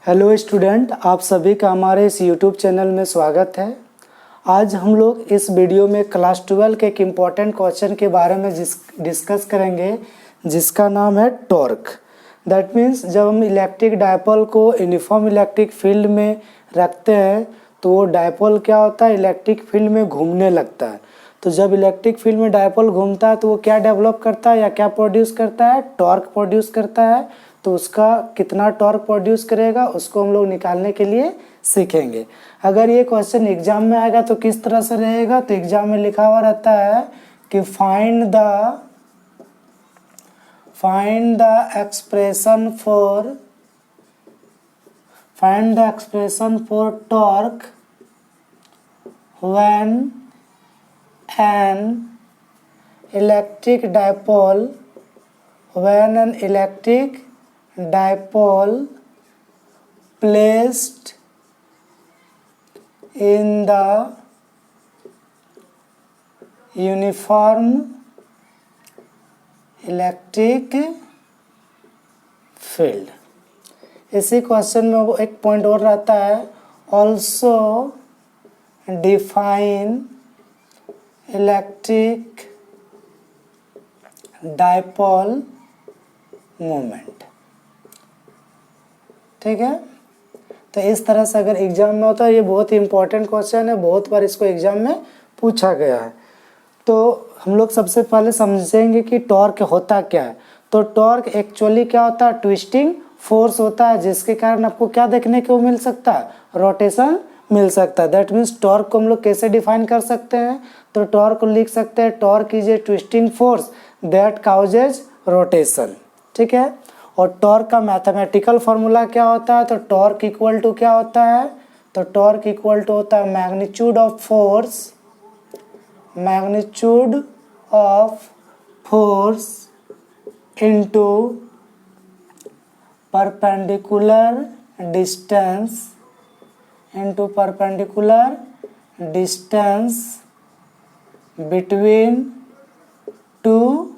Hello student, आप सभी का हमारे इस यूट्यूब चैनल में स्वागत है। आज हम लोग इस वीडियो में क्लास 12 के एक इम्पॉर्टेंट क्वेश्चन के बारे में डिस्कस करेंगे, जिसका नाम है टॉर्क। दैट मीन्स जब हम इलेक्ट्रिक डायपोल को यूनिफॉर्म इलेक्ट्रिक फील्ड में रखते हैं तो वो डायपोल क्या होता है, इलेक्ट्रिक फील्ड में घूमने लगता है। तो जब इलेक्ट्रिक फील्ड में डायपोल घूमता है तो वो क्या डेवलप करता है या क्या प्रोड्यूस करता है, टॉर्क प्रोड्यूस करता है। तो उसका कितना टॉर्क प्रोड्यूस करेगा उसको हम लोग निकालने के लिए सीखेंगे। अगर ये क्वेश्चन एग्जाम में आएगा तो किस तरह से रहेगा, तो एग्जाम में लिखा हुआ रहता है कि find the expression for torque when an electric dipole placed in the uniform electric field। इसी क्वेश्चन में वो एक पॉइंट और रहता है, also define electric dipole moment. ठीक है, तो इस तरह से अगर एग्जाम में होता है, ये बहुत ही इंपॉर्टेंट क्वेश्चन है, बहुत बार इसको एग्जाम में पूछा गया है। तो हम लोग सबसे पहले समझेंगे कि टॉर्क होता क्या है। तो टॉर्क एक्चुअली क्या होता है, ट्विस्टिंग फोर्स होता है, जिसके कारण आपको क्या देखने को मिल सकता है, रोटेशन मिल सकता है। दैट मीन्स टॉर्क को हम लोग कैसे डिफाइन कर सकते हैं, तो टॉर्क को लिख सकते हैं torque is a twisting force that causes rotation. ठीक है, और टॉर्क का मैथमेटिकल फार्मूला क्या होता है, तो टॉर्क इक्वल टू क्या होता है, तो टॉर्क इक्वल टू होता है magnitude of force into perpendicular distance between two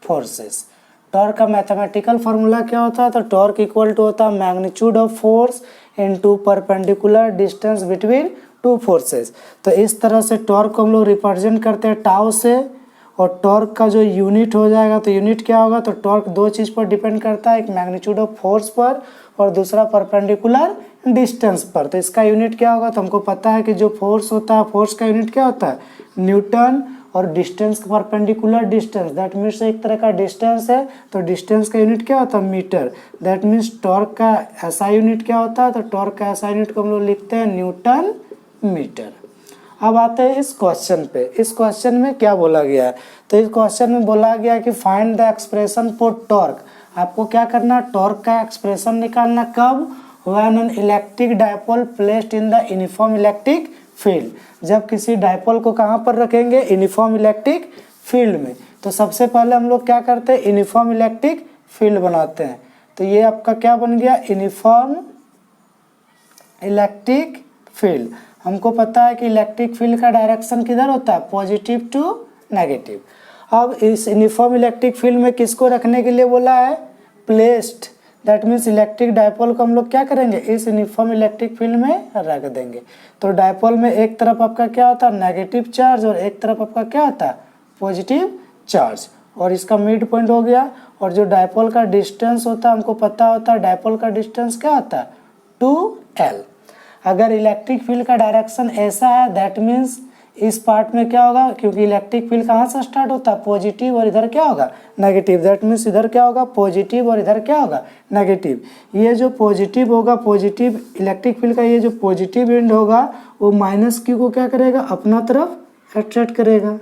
forces. Torque का मैथमेटिकल फार्मूला क्या होता है, तो टॉर्क इक्वल टू होता है magnitude of force into perpendicular distance between two forces. तो इस तरह से टॉर्क को हम लोग रिप्रेजेंट करते हैं टाउ से, और टॉर्क का जो यूनिट हो जाएगा, तो यूनिट क्या होगा, तो टॉर्क दो चीज़ पर डिपेंड करता है, एक मैग्नीट्यूड ऑफ फोर्स पर और दूसरा परपेंडिकुलर डिस्टेंस पर। तो इसका यूनिट क्या होगा, तो हमको पता है कि जो फोर्स होता है, फोर्स का यूनिट क्या होता है, न्यूटन, और distance perpendicular distance, that means एक तरह का डिस्टेंस है, तो डिस्टेंस का यूनिट क्या होता है, मीटर। दैट मीन्स टॉर्क का ऐसा यूनिट क्या होता है, तो टॉर्क का ऐसा यूनिट को हम लोग लिखते हैं न्यूटन मीटर। अब आते हैं इस क्वेश्चन पे। इस क्वेश्चन में क्या बोला गया है, तो इस क्वेश्चन में बोला गया है कि find the expression for torque. आपको क्या करना, टॉर्क का एक्सप्रेशन निकालना। कब, when an electric dipole placed in the uniform electric field. जब किसी डायपोल को कहाँ पर रखेंगे, यूनिफॉर्म इलेक्ट्रिक फील्ड में। तो सबसे पहले हम लोग क्या करते हैं, यूनिफॉर्म इलेक्ट्रिक फील्ड बनाते हैं। तो ये आपका क्या बन गया, यूनिफॉर्म इलेक्ट्रिक फील्ड। हमको पता है कि इलेक्ट्रिक फील्ड का डायरेक्शन किधर होता है, पॉजिटिव टू नेगेटिव। अब इस यूनिफॉर्म इलेक्ट्रिक फील्ड में किसको रखने के लिए बोला है, placed. That means electric dipole को हम लोग क्या करेंगे, इस यूनिफॉर्म इलेक्ट्रिक फील्ड में रख देंगे। तो डायपोल में एक तरफ आपका क्या होता है, नेगेटिव चार्ज, और एक तरफ आपका क्या होता है, पॉजिटिव चार्ज, और इसका मिड पॉइंट हो गया। और जो डायपोल का डिस्टेंस होता है, हमको पता होता है डायपोल का डिस्टेंस क्या होता है, 2L। अगर इलेक्ट्रिक फील्ड का डायरेक्शन ऐसा है, दैट मीन्स इस पार्ट में क्या होगा, क्योंकि इलेक्ट्रिक फील्ड कहाँ से स्टार्ट होता है, पॉजिटिव, और इधर क्या होगा, नेगेटिव। दैट मीन्स इधर क्या होगा, पॉजिटिव, और इधर क्या होगा, नेगेटिव। ये जो पॉजिटिव होगा, पॉजिटिव इलेक्ट्रिक फील्ड का ये जो पॉजिटिव एंड होगा, वो माइनस क्यू को क्या करेगा, अपना तरफ अट्रैक्ट करेगा।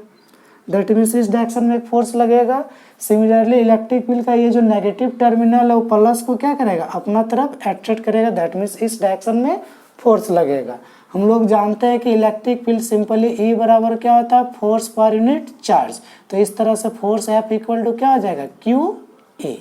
दैट मीन्स इस डायरेक्शन में एक फोर्स लगेगा। सिमिलरली इलेक्ट्रिक फील्ड का ये जो नेगेटिव टर्मिनल है, वो प्लस को क्या करेगा, अपना तरफ अट्रैक्ट करेगा। दैट मीन्स इस डायरेक्शन में फोर्स लगेगा। हम लोग जानते हैं कि इलेक्ट्रिक फील्ड सिंपली E बराबर क्या होता है, फोर्स पर यूनिट चार्ज। तो इस तरह से फोर्स F इक्वल टू क्या हो जाएगा, QE।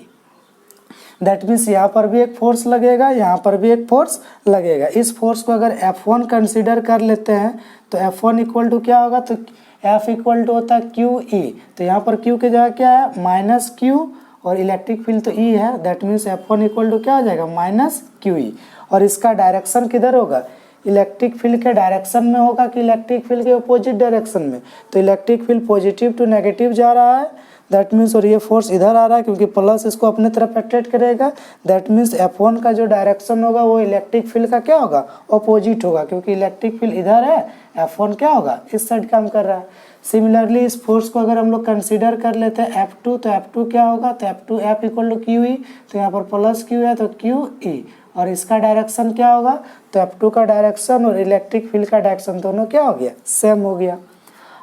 दैट मीन्स यहाँ पर भी एक फोर्स लगेगा, यहाँ पर भी एक फोर्स लगेगा। इस फोर्स को अगर F1 कंसीडर कर लेते हैं तो F1 इक्वल टू क्या होगा, तो F इक्वल टू होता है QE। तो यहाँ पर Q की जगह क्या है, माइनस Q, और इलेक्ट्रिक फील्ड तो ई है, that means F1 equal to क्या हो जाएगा माइनस क्यू ई। और इसका डायरेक्शन किधर होगा, इलेक्ट्रिक फील्ड के डायरेक्शन में होगा कि इलेक्ट्रिक फील्ड के अपोजिट डायरेक्शन में। तो electric field positive to negative जा रहा है, दैट मीन्स, और ये फोर्स इधर आ रहा है क्योंकि प्लस इसको अपने तरफ अट्रैक्ट करेगा, दैट मीन्स F1 का जो डायरेक्शन होगा वो इलेक्ट्रिक फील्ड का क्या होगा, अपोजिट होगा, क्योंकि इलेक्ट्रिक फील्ड इधर है, F1 क्या होगा, इस साइड काम कर रहा है। सिमिलरली इस फोर्स को अगर हम लोग कंसीडर कर लेते हैं F2, तो F2 क्या होगा, तो F2 F equal to q E, तो यहाँ पर प्लस क्यू है तो क्यू ई, और इसका डायरेक्शन क्या होगा, तो F2 का डायरेक्शन और इलेक्ट्रिक फील्ड का डायरेक्शन दोनों क्या हो गया, सेम हो गया।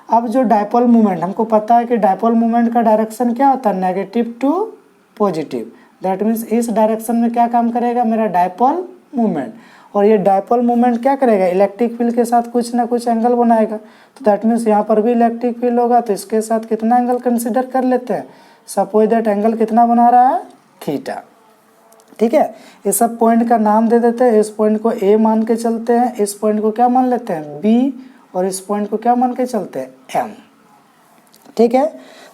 अब जो डायपोल मोमेंट, हमको पता है कि डायपोल मोमेंट का डायरेक्शन क्या होता है, negative to positive, that means इस डायरेक्शन में क्या काम करेगा मेरा डायपोल मोमेंट, और ये डायपोल मोमेंट क्या करेगा, इलेक्ट्रिक फील्ड के साथ कुछ ना कुछ एंगल बनाएगा। तो दैट मीन्स यहाँ पर भी इलेक्ट्रिक फील्ड होगा, तो इसके साथ कितना एंगल कंसिडर कर लेते हैं, सपोज दैट एंगल कितना बना रहा है, थीटा। ठीक है, इस सब पॉइंट का नाम दे देते हैं, इस पॉइंट को ए मान के चलते हैं, इस पॉइंट को क्या मान लेते हैं, बी, और इस पॉइंट को क्या मान के चलते हैं, एम। ठीक है,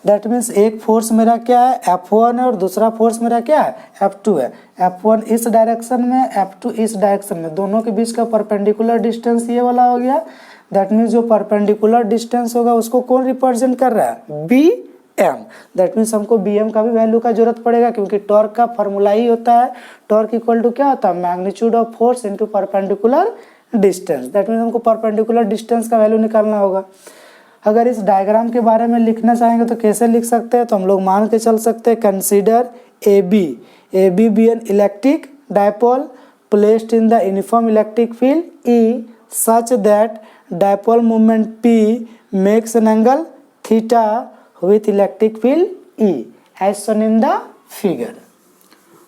दैट मीन्स एक फोर्स मेरा क्या है, F1 है, और दूसरा फोर्स मेरा क्या है, F2 है। F1 इस डायरेक्शन में, F2 इस डायरेक्शन में, दोनों के बीच का परपेंडिकुलर डिस्टेंस ये वाला हो गया। दैट मीन्स जो परपेंडिकुलर डिस्टेंस होगा उसको कौन रिप्रेजेंट कर रहा है, बी एम। दैट मीन्स हमको बी एम का भी वैल्यू का जरूरत पड़ेगा, क्योंकि टॉर्क का फॉर्मूला ही होता है, टॉर्क इक्वल टू क्या होता है, magnitude of force into perpendicular distance. That means हमको परपेंडिकुलर डिस्टेंस का वैल्यू निकालना होगा। अगर इस डायग्राम के बारे में लिखना चाहेंगे तो कैसे लिख सकते हैं, तो हम लोग मान के चल सकते हैं, consider A B B an electric dipole placed in the uniform electric field E such that dipole moment p makes an angle theta with electric field E as shown in the figure.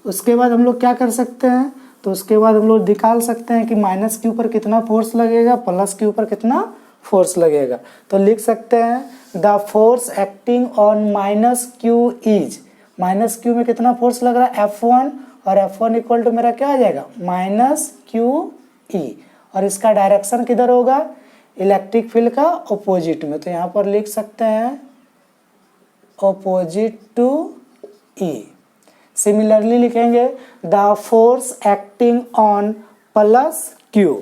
उसके बाद हम लोग क्या कर सकते हैं, तो उसके बाद हम लोग निकाल सकते हैं कि माइनस के ऊपर कितना फोर्स लगेगा, प्लस के ऊपर कितना फोर्स लगेगा। तो लिख सकते हैं the force acting on minus Q is, minus Q में कितना फोर्स लग रहा है, F1, और F1 इक्वल टू मेरा क्या आ जाएगा, माइनस क्यू ई, और इसका डायरेक्शन किधर होगा, इलेक्ट्रिक फील्ड का अपोजिट में। तो यहाँ पर लिख सकते हैं अपोजिट टू ई। सिमिलरली लिखेंगे the force acting on plus Q,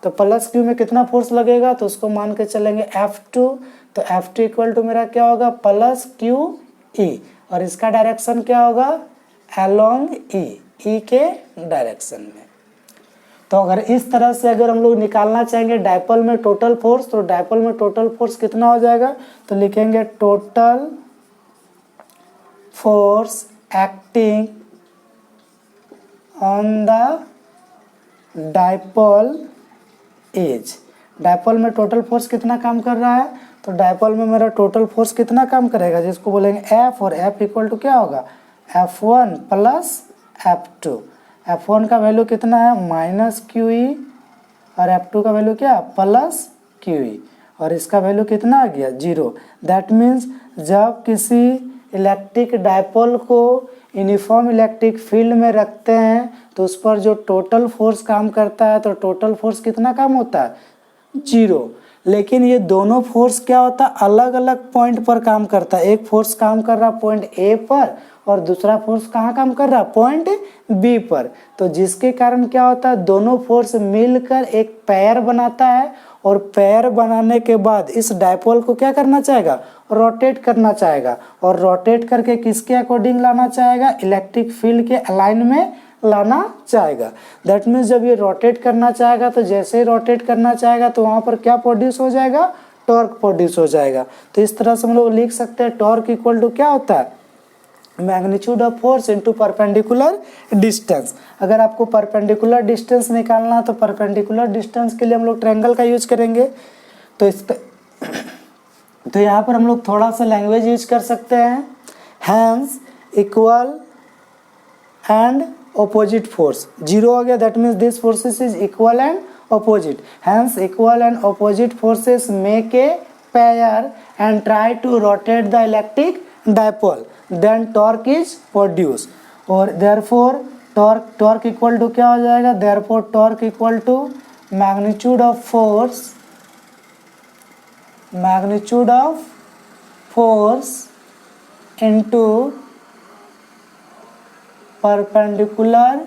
तो प्लस क्यू में कितना फोर्स लगेगा, तो उसको मान के चलेंगे F2, तो F2 इक्वल टू मेरा क्या होगा, प्लस क्यू ई, और इसका डायरेक्शन क्या होगा, अलोंग ई के डायरेक्शन में। तो अगर इस तरह से अगर हम लोग निकालना चाहेंगे डायपोल में टोटल फोर्स, तो डायपोल में टोटल फोर्स कितना हो जाएगा, तो लिखेंगे total force acting on the dipole edge. Dipole में टोटल फोर्स कितना काम कर रहा है, तो डायपोल में मेरा टोटल फोर्स कितना काम करेगा, जिसको बोलेंगे F, और F इक्वल टू क्या होगा, F1 प्लस F2। F1 का वैल्यू कितना है, माइनस क्यू ई, और F2 का वैल्यू क्या, प्लस क्यू ई, और इसका वैल्यू कितना आ गया, 0। दैट मीन्स जब किसी इलेक्ट्रिक डायपोल को यूनिफॉर्म इलेक्ट्रिक फील्ड में रखते हैं तो उस पर जो टोटल फोर्स काम करता है, तो टोटल फोर्स कितना काम होता है, 0। लेकिन ये दोनों फोर्स क्या होता है, अलग अलग पॉइंट पर काम करता है। एक फोर्स काम कर रहा है पॉइंट ए पर, और दूसरा फोर्स कहाँ काम कर रहा है, पॉइंट बी पर। तो जिसके कारण क्या होता है, दोनों फोर्स मिलकर एक पेयर बनाता है, और पेयर बनाने के बाद इस डायपोल को क्या करना चाहेगा, रोटेट करना चाहेगा, और रोटेट करके किसके अकॉर्डिंग लाना चाहेगा, इलेक्ट्रिक फील्ड के अलाइन में लाना चाहेगा। दैट मीन्स जब ये रोटेट करना चाहेगा, तो जैसे ही रोटेट करना चाहेगा तो वहाँ पर क्या प्रोड्यूस हो जाएगा, टॉर्क प्रोड्यूस हो जाएगा। तो इस तरह से हम लोग लिख सकते हैं टॉर्क इक्वल टू क्या होता है, magnitude of force into perpendicular distance. अगर आपको परपेंडिकुलर डिस्टेंस निकालना है तो परपेंडिकुलर डिस्टेंस के लिए हम लोग ट्रायंगल का यूज करेंगे। तो यहाँ पर हम लोग थोड़ा सा लैंग्वेज यूज कर सकते हैं, hence equal and opposite force, 0 हो गया, that means this forces is equal and opposite, hence equal and opposite forces make a pair and try to rotate the electric dipole, then torque is produced, और therefore torque equal to क्या हो जाएगा, therefore torque equal to magnitude of force into perpendicular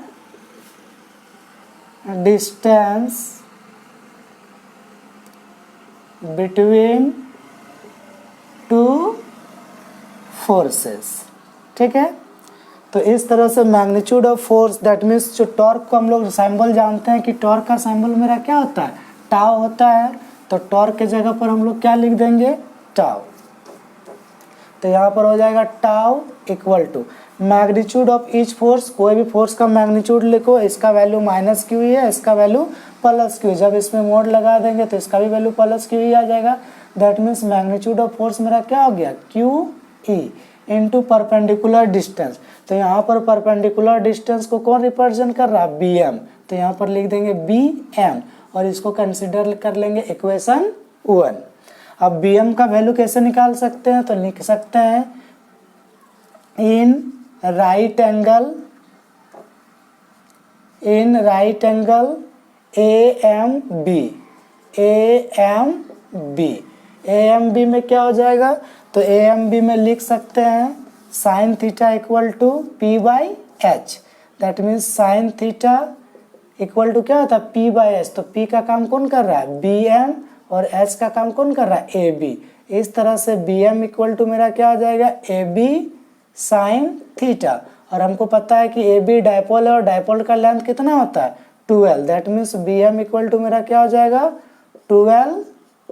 distance between two forces. ठीक है, तो इस तरह से magnitude of force, that means जो टॉर्क को हम लोग सिंबल जानते हैं कि टॉर्क का सिंबल मेरा क्या होता है, टाउ होता है। तो टॉर्क के जगह पर हम लोग क्या लिख देंगे, टाउ। तो यहाँ पर हो जाएगा tau equal to magnitude of each force. कोई भी फोर्स का मैग्नीट्यूड लिखो, इसका वैल्यू माइनस क्यू ही है, इसका वैल्यू प्लस क्यू। जब इसमें मोड लगा देंगे तो इसका भी वैल्यू प्लस क्यू ही आ जाएगा। That means magnitude of force मेरा क्या हो गया, Q E into perpendicular distance. तो यहाँ पर परपेंडिकुलर डिस्टेंस को कौन रिप्रेजेंट कर रहा है, बी एम। तो यहाँ पर लिख देंगे बी एम और इसको कंसिडर कर लेंगे इक्वेशन 1। अब बी एम का वैल्यू कैसे निकाल सकते हैं, तो लिख सकते हैं in right angle A M B में क्या हो जाएगा, तो ए एम बी में लिख सकते हैं sine theta equal to P by H. That means sine theta equal to क्या होता है, पी बाई एच। तो पी का काम कौन कर रहा है, बी एम, और एच का काम कौन कर रहा है, ए बी। इस तरह से बी एम इक्वल टू मेरा क्या हो जाएगा, ए बी साइन थीटा। और हमको पता है कि ए बी डायपोल है और डायपोल का लेंथ कितना होता है, 12। That means B M equal to मेरा क्या हो जाएगा, 12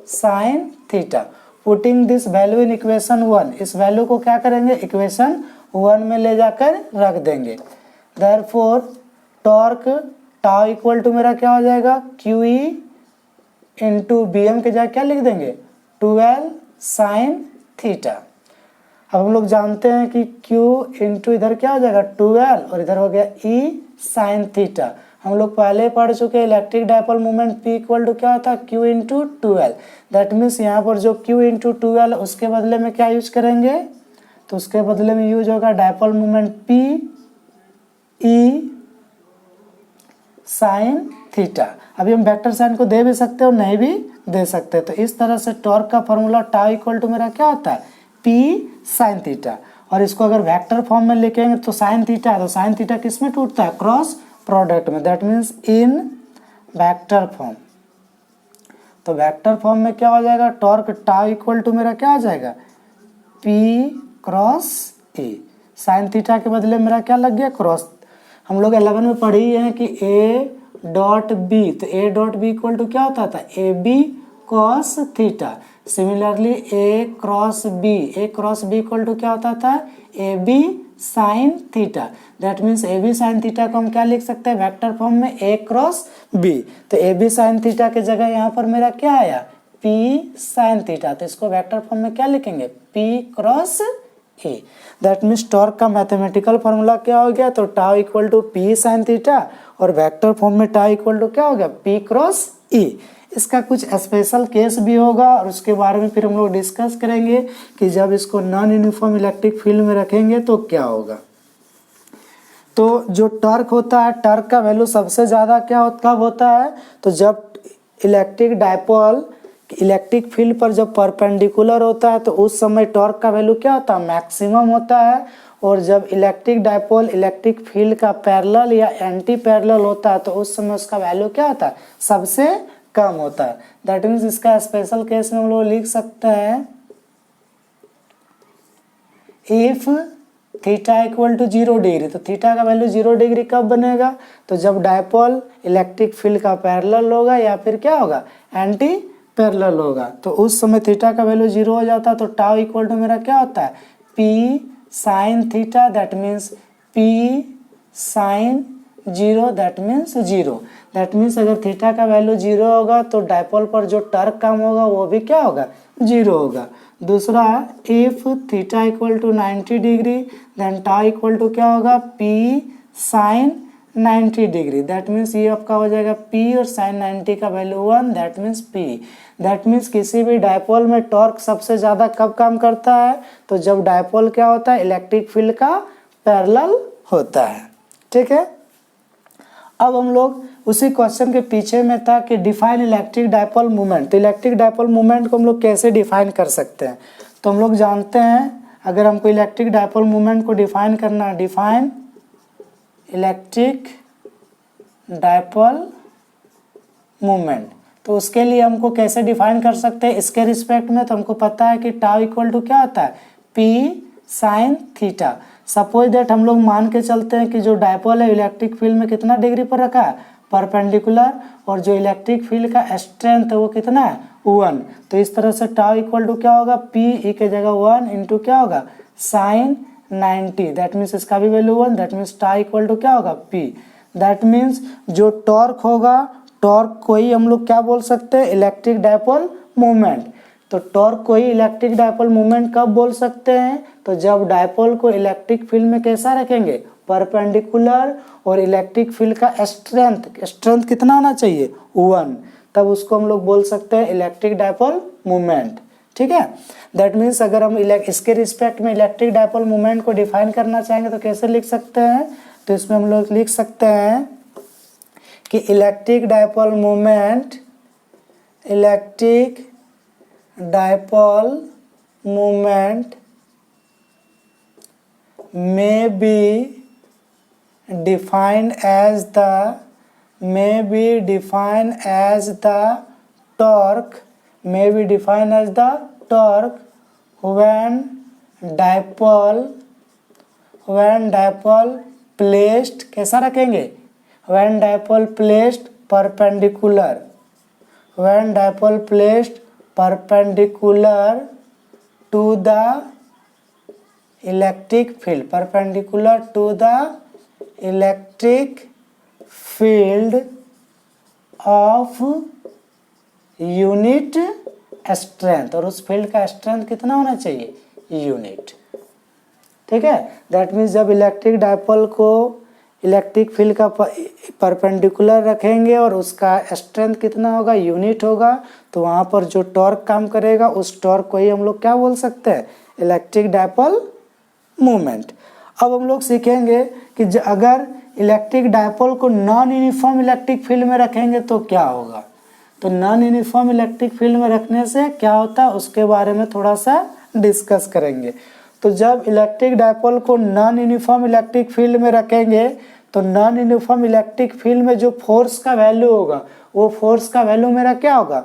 sine theta. Putting this value in equation 1, इस वैल्यू को क्या करेंगे, इक्वेशन 1 में ले जाकर रख देंगे। Therefore torque tau equal to मेरा क्या हो जाएगा, Q E into B M के जगह क्या लिख देंगे, 12 साइन थीटा। अब हम लोग जानते हैं कि Q इंटू इधर क्या हो जाएगा 12 और इधर हो गया E साइन थीटा। हम लोग पहले पढ़ चुके हैं electric dipole moment P equal to क्या होता है, Q इंटू 12। दैट मीन्स यहाँ पर जो Q इंटू 12 उसके बदले में क्या यूज करेंगे, तो उसके बदले में यूज होगा dipole moment P E sine theta. अभी हम वेक्टर साइन को दे भी सकते हैं और नहीं भी दे सकते। तो इस तरह से टॉर्क का फॉर्मूला टाउ इक्वल टू मेरा क्या होता है, P साइन थीटा। और इसको अगर वेक्टर फॉर्म में लिखेंगे तो साइन थीटा, तो साइन थीटा किस में टूटता है, क्रॉस प्रोडक्ट में। That means in vector form. तो वेक्टर फॉर्म में क्या हो जाएगा, टॉर्क टाउ इक्वल टू मेरा क्या हो जाएगा, P cross E। Sine theta के बदले मेरा क्या लग गया, क्रॉस। हम लोग 11 में पढ़ी है कि A डॉट बी, तो A dot B equal to क्या होता था, A B cos theta. Similarly A cross B equal to क्या होता था, A B sine theta. That means A B sine theta को हम क्या लिख सकते हैं वेक्टर फॉर्म में, A क्रॉस बी। तो ए बी साइन थीटा के जगह यहाँ पर मेरा क्या आया, P साइन थीटा। तो इसको वेक्टर फॉर्म में क्या लिखेंगे, P cross E। That means torque का मैथमेटिकल फॉर्मूला क्या हो गया, तो tau equal to P sine theta, और वेक्टर फॉर्म में टाउ इक्वल टू क्या हो गया, P क्रॉस E। इसका कुछ स्पेशल केस भी होगा और उसके बारे में फिर हम लोग डिस्कस करेंगे कि जब इसको नॉन यूनिफॉर्म इलेक्ट्रिक फील्ड में रखेंगे तो क्या होगा। तो जो टॉर्क होता है, टॉर्क का वैल्यू सबसे ज़्यादा कब होता है, तो जब इलेक्ट्रिक डायपोल इलेक्ट्रिक फील्ड पर जब परपेंडिकुलर होता है तो उस समय टॉर्क का वैल्यू क्या होता है, मैक्सिमम होता है। और जब इलेक्ट्रिक डायपोल इलेक्ट्रिक फील्ड का पैरेलल या एंटी पैरेलल होता है तो उस समय उसका वैल्यू क्या होता है, सबसे कम होता है। दैट मीन्स इसका स्पेशल केस में हम लोग लिख सकते हैं if theta equal to 0 degree. तो थीटा का वैल्यू 0 डिग्री कब बनेगा, तो जब डायपोल इलेक्ट्रिक फील्ड का पैरेलल होगा या फिर क्या होगा, एंटी पैरेलल होगा। तो उस समय थीटा का वैल्यू 0 हो जाता है। तो टाउ इक्वल टू मेरा क्या होता है, P sine theta. That means P sine 0, that means 0। That means अगर थीटा का वैल्यू 0 होगा तो डायपोल पर जो टॉर्क काम होगा वो भी क्या होगा, 0 होगा। दूसरा, if theta equal to 90 degree then tau equal to क्या होगा, P sine 90 degree. That means ये आपका हो जाएगा P और साइन 90 का value 1, that means P। That means किसी भी डायपोल में टॉर्क सबसे ज़्यादा कब काम करता है, तो जब डायपोल क्या होता है, इलेक्ट्रिक फील्ड का पैरेलल होता है। ठीक है, अब हम लोग उसी क्वेश्चन के पीछे में था कि डिफाइन इलेक्ट्रिक डायपोल मोमेंट। तो इलेक्ट्रिक डायपोल मोमेंट को हम लोग कैसे डिफाइन कर सकते हैं, तो हम लोग जानते हैं अगर हमको इलेक्ट्रिक डायपोल मोमेंट को डिफाइन करना है, डिफाइन इलेक्ट्रिक डायपोल मूवमेंट। तो उसके लिए हमको कैसे डिफाइन कर सकते हैं इसके रिस्पेक्ट में, तो हमको पता है कि टाउ इक्वल टू क्या होता है, P sine theta. Suppose that हम लोग मान के चलते हैं कि जो डायपोल है इलेक्ट्रिक फील्ड में कितना डिग्री पर रखा है, परपेंडिकुलर, और जो इलेक्ट्रिक फील्ड का स्ट्रेंथ है वो कितना है, 1। तो इस तरह से टाउ इक्वल टू क्या होगा, पी ई के जगह 1 इंटू क्या होगा, साइन 90, दैट मीन्स इसका भी value 1, that means tau equal to क्या होगा, पी। दैट मीन्स जो टॉर्क होगा, टॉर्क को ही हम लोग क्या बोल सकते हैं, इलेक्ट्रिक डायपोल मूवमेंट। तो टॉर्क को ही इलेक्ट्रिक डायपोल मूवमेंट कब बोल सकते हैं, तो जब डायपोल को इलेक्ट्रिक फील्ड में कैसा रखेंगे, परपेंडिकुलर, और इलेक्ट्रिक फील्ड का स्ट्रेंथ कितना होना चाहिए, 1, तब उसको हम लोग बोल सकते हैं इलेक्ट्रिक डायपोल मूवमेंट। ठीक है, दैट मीन्स अगर हम इसके रिस्पेक्ट में इलेक्ट्रिक डायपोल मूवमेंट को डिफाइन करना चाहेंगे तो कैसे लिख सकते हैं, तो इसमें हम लोग लिख सकते हैं कि electric dipole movement may be defined as the torque when dipole placed, कैसा रखेंगे, when dipole placed perpendicular to the electric field, of unit strength, और उस फील्ड का स्ट्रेंथ कितना होना चाहिए, यूनिट। ठीक है, दैट मीन्स जब इलेक्ट्रिक डायपोल को इलेक्ट्रिक फील्ड का परपेंडिकुलर रखेंगे और उसका स्ट्रेंथ कितना होगा, यूनिट होगा, तो वहाँ पर जो टॉर्क काम करेगा उस टॉर्क को ही हम लोग क्या बोल सकते हैं, इलेक्ट्रिक डायपोल मूवमेंट। अब हम लोग सीखेंगे कि अगर इलेक्ट्रिक डायपोल को नॉन यूनिफॉर्म इलेक्ट्रिक फील्ड में रखेंगे तो क्या होगा। तो नॉन यूनिफॉर्म इलेक्ट्रिक फील्ड में रखने से क्या होता है उसके बारे में थोड़ा सा डिस्कस करेंगे। तो जब इलेक्ट्रिक डायपोल को नॉन यूनिफॉर्म इलेक्ट्रिक फील्ड में रखेंगे तो नॉन यूनिफॉर्म इलेक्ट्रिक फील्ड में जो फोर्स का वैल्यू होगा वो फोर्स का वैल्यू मेरा क्या होगा,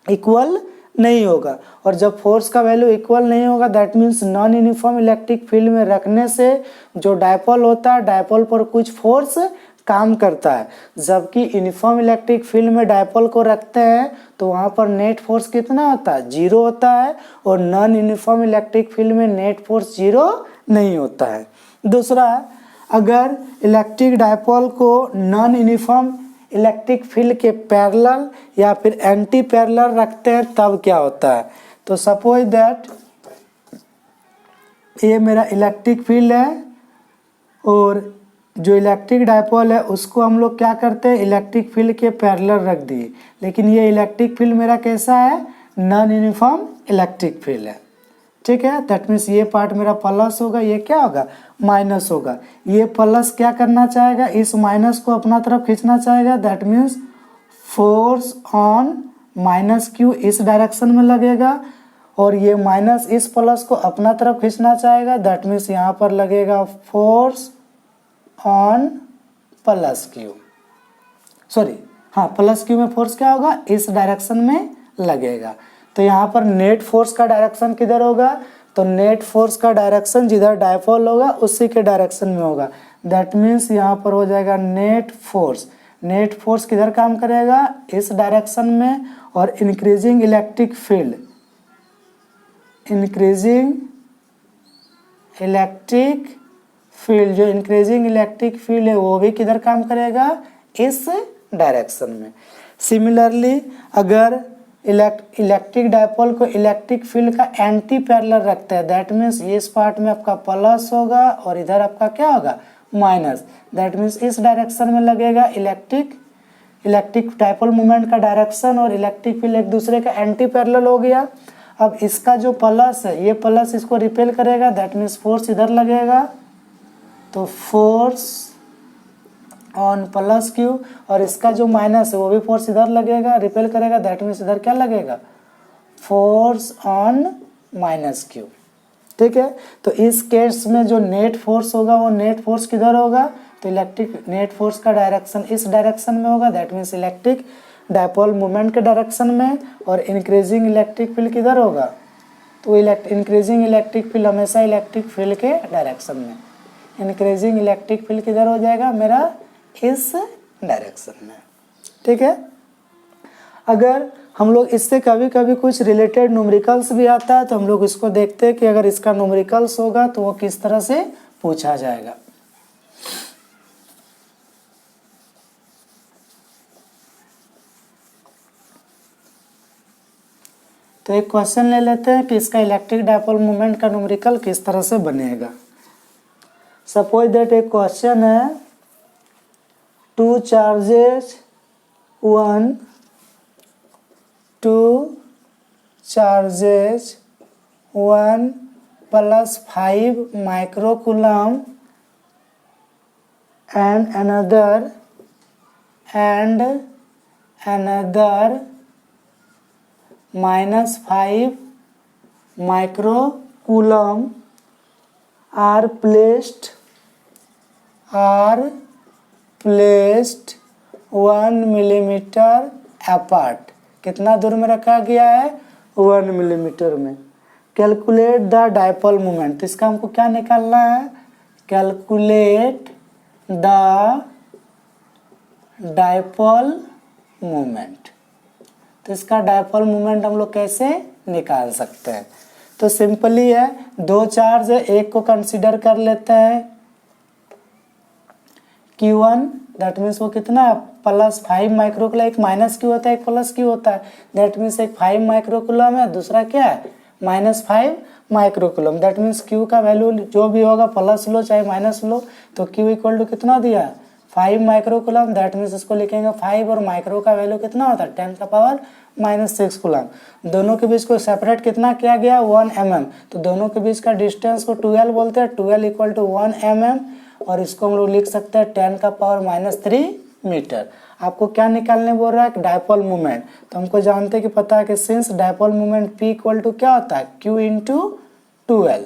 इक्वल नहीं होगा। और जब फोर्स का वैल्यू इक्वल नहीं होगा that means non uniform electric field में रखने से जो डायपोल होता है डायपोल पर कुछ फोर्स काम करता है, जबकि यूनिफॉर्म इलेक्ट्रिक फील्ड में डायपोल को रखते हैं तो वहाँ पर नेट फोर्स कितना होता है, 0 होता है, और नॉन यूनिफॉर्म इलेक्ट्रिक फील्ड में नेट फोर्स 0 नहीं होता है। दूसरा, अगर इलेक्ट्रिक डायपोल को नॉन यूनिफॉर्म इलेक्ट्रिक फील्ड के पैरेलल या फिर एंटी पैरेलल रखते हैं तब क्या होता है। तो सपोज दैट ये मेरा इलेक्ट्रिक फील्ड है और जो इलेक्ट्रिक डायपोल है उसको हम लोग क्या करते हैं, इलेक्ट्रिक फील्ड के पैरेलल रख दिए, लेकिन ये इलेक्ट्रिक फील्ड मेरा कैसा है, नॉन यूनिफॉर्म इलेक्ट्रिक फील्ड है। ठीक है, दैट मीन्स ये पार्ट मेरा प्लस होगा, ये क्या होगा, माइनस होगा। ये प्लस क्या करना चाहेगा, इस माइनस को अपना तरफ खींचना चाहेगा, that means force on minus Q इस डायरेक्शन में लगेगा, और ये माइनस इस प्लस को अपना तरफ खींचना चाहेगा, दैट मीन्स यहाँ पर लगेगा force on plus Q, sorry हाँ प्लस क्यू में फोर्स क्या होगा, इस डायरेक्शन में लगेगा। तो यहाँ पर नेट फोर्स का डायरेक्शन किधर होगा, तो नेट फोर्स का डायरेक्शन जिधर डायपोल होगा उसी के डायरेक्शन में होगा। दैट मीन्स यहाँ पर हो जाएगा नेट फोर्स। नेट फोर्स किधर काम करेगा, इस डायरेक्शन में, और इंक्रीजिंग इलेक्ट्रिक फील्ड, जो इंक्रीजिंग इलेक्ट्रिक फील्ड है वो भी किधर काम करेगा, इस डायरेक्शन में। सिमिलरली अगर इलेक्ट्रिक डायपोल को इलेक्ट्रिक फील्ड का एंटी पैरेलल रखते हैं, दैट मीन्स इस पार्ट में आपका प्लस होगा और इधर आपका क्या होगा, माइनस। दैट मीन्स इस डायरेक्शन में लगेगा इलेक्ट्रिक डायपोल मूवमेंट का डायरेक्शन, और इलेक्ट्रिक फील्ड एक दूसरे का एंटी पैरेलल हो गया। अब इसका जो प्लस है ये प्लस इसको रिपेल करेगा, दैट मीन्स फोर्स इधर लगेगा, तो फोर्स ऑन प्लस क्यू, और इसका जो माइनस है वो भी फोर्स इधर लगेगा, रिपेल करेगा, दैट मीन्स इधर क्या लगेगा, फोर्स ऑन माइनस क्यू। ठीक है, तो इस केस में जो नेट फोर्स होगा वो नेट फोर्स किधर होगा, तो इलेक्ट्रिक नेट फोर्स का डायरेक्शन इस डायरेक्शन में होगा, that means electric dipole moment के डायरेक्शन में। और इंक्रीजिंग इलेक्ट्रिक फील्ड किधर होगा, तो इंक्रीजिंग इलेक्ट्रिक फील्ड हमेशा इलेक्ट्रिक फील्ड के डायरेक्शन में। इंक्रीजिंग इलेक्ट्रिक फील्ड किधर हो जाएगा मेरा, इस डायरेक्शन में। ठीक है, अगर हम लोग इससे कभी कभी कुछ रिलेटेड न्यूमेरिकल्स भी आता है तो हम लोग इसको देखते हैं कि अगर इसका न्यूमेरिकल्स होगा तो वो किस तरह से पूछा जाएगा। तो एक क्वेश्चन ले लेते हैं कि इसका इलेक्ट्रिक डायपोल मोमेंट का न्यूमेरिकल किस तरह से बनेगा। सपोज दैट एक क्वेश्चन है, two charges 1 2 charges 1 plus 5 microcoulomb and another minus 5 microcoulomb are placed 1 millimeter apart। कितना दूर में रखा गया है, 1 मिलीमीटर में। कैलकुलेट द डायपोल मोमेंट, तो इसका हमको क्या निकालना है, कैलकुलेट द डायपोल मोमेंट। तो इसका डायपोल मोमेंट हम लोग कैसे निकाल सकते हैं, तो सिंपली है, दो चार्ज है, एक को कंसीडर कर लेते हैं Q1, दैट मीन्स वो कितना है प्लस 5 माइक्रोकूलम, एक माइनस क्यू होता है एक प्लस क्यू होता है, दैट मीन्स एक 5 माइक्रोकूलम है, दूसरा क्या है -5 माइक्रोकूलम। दैट मीन्स क्यू का वैल्यू जो भी होगा प्लस लो चाहे माइनस लो, तो क्यू इक्वल टू कितना दिया है 5 माइक्रोकूलम। दैट मीन्स इसको लिखेंगे 5 और माइक्रो का वैल्यू कितना होता है 10⁻⁻6 कूलम। दोनों के बीच को सेपरेट कितना किया गया 1 mm, तो दोनों के बीच का डिस्टेंस को 12 बोलते हैं, 12 इक्वल टू 1 mm, और इसको हम लोग लिख सकते हैं 10⁻³ मीटर। आपको क्या निकालने बोल रहा है, डायपोल मोमेंट। तो हमको जानते हैं कि पता है कि since dipole moment P equal to क्या होता है Q इंटू 12,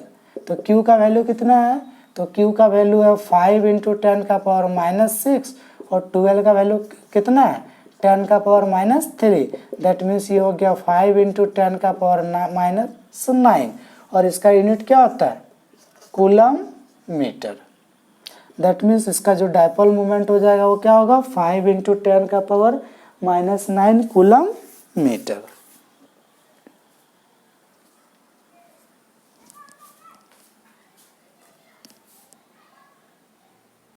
तो Q का वैल्यू कितना है, तो Q का वैल्यू है 5 इंटू 10⁻⁻6 और 12 का वैल्यू कितना है 10⁻⁻3। दैट मीन्स ये हो गया 5 इंटू 10⁻⁻9 और इसका यूनिट क्या होता है कूलम मीटर। दैट मीन्स इसका जो डायपोल मोमेंट हो जाएगा वो क्या होगा 5 इंटू 10⁻⁻9 कूलम मीटर।